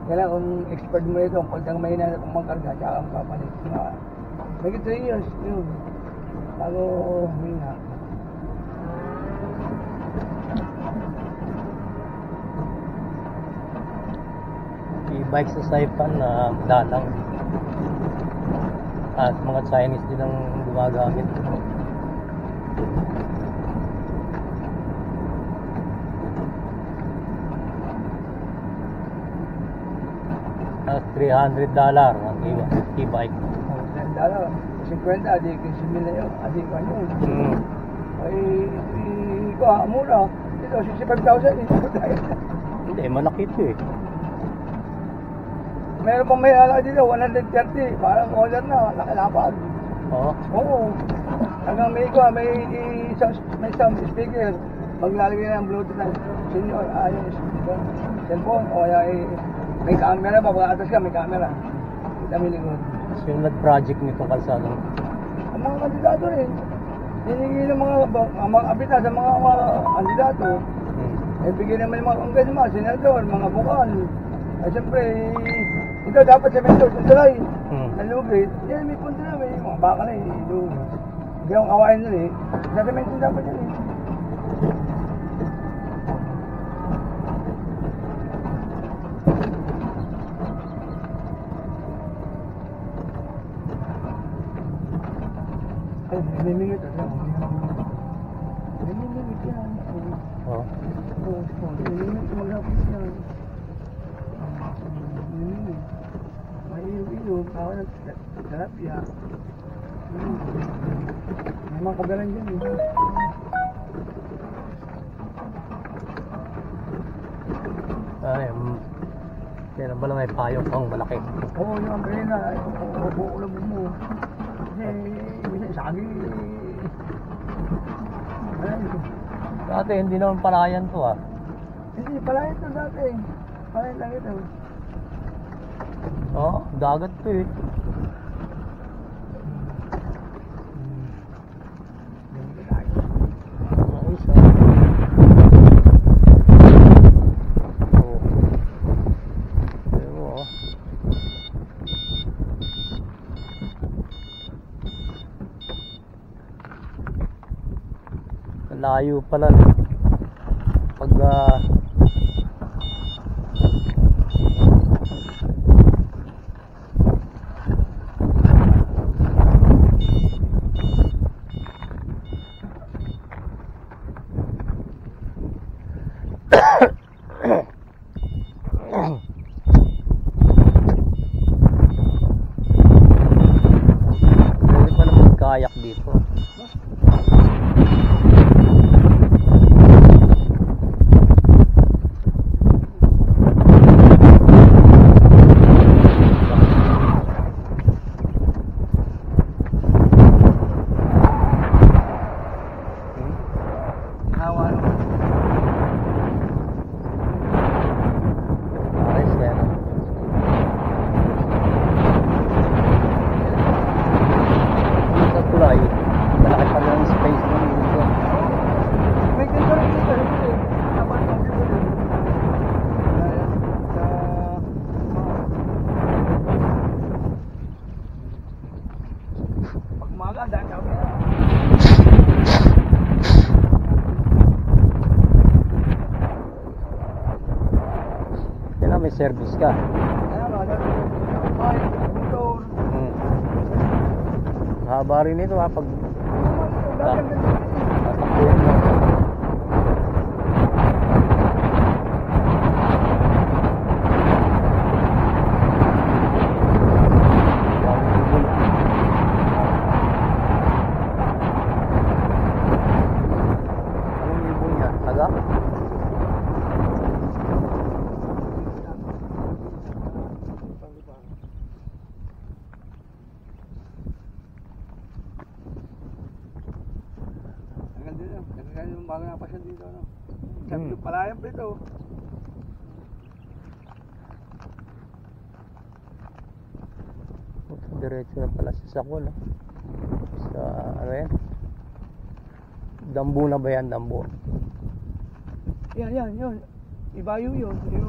Kailangan kung expert mo ito, kung pagkang mahina na kung magkarga, tsaka ang papalit. May 3 years yun. Bago humina. E-bike sa Saipan na dalang. At mga Chinese din ang gumagamit. $300 ang e-bike. $300, 50, adi 15,000 na yun. Adi ko ano yun. Ay, mura. Ito, 65,000. Hindi, malaki ito eh. Meron pang may ala dito, 130. Parang order na, nakalapag. Oo. Oo. Hanggang may isang speaker. Maglalagay na ng Bluetooth na senior, yung cellphone. O kaya may camera pa, pag-atas ka, may camera. Dami likod. So yung nag-project nito kalsada? Ang mga kandidato rin. Hiningi ng mga abita sa mga kandidato. Eh, bigyan naman yung mga congressman, senador, mga bukal. Ay, siyempre, ito dapat sa Mendoza, kung tulay, nalugit. Yan, may punto na, may mga baka na, hindi akong kawain nun eh. Sa Mendoza dapat yan eh. Ay, namimingit ito. Namimingit yan. Oo. Namimingit maghapos yan. Namimingit. May ilog-ilog. Ako nagtalapya. May mga kabalan dyan eh. Kaya ba lang may payong pang malaki? Oo, yung umbrella. Uulog mo. Kasi, minsan sagi. Dati hindi naman palayan to ah. Hindi, palayan to dati. Palayan lang ito. Oo, dagat to eh. Ayos ah. Oo. Ayun mo oh. Layo pala pag pwede pa naman kayak dito. May service ka. Haba rin ito ha pag tatakbuhin mo. Anong ibon niya? Taga? Yung mga pasyon dito, no? Sabi yung palayan pa ito. Diretso na pala sa Sakol, no? Sa, ano yan? Dambu na ba yan? Dambu? Yan, yun. Ibayo yun. Yung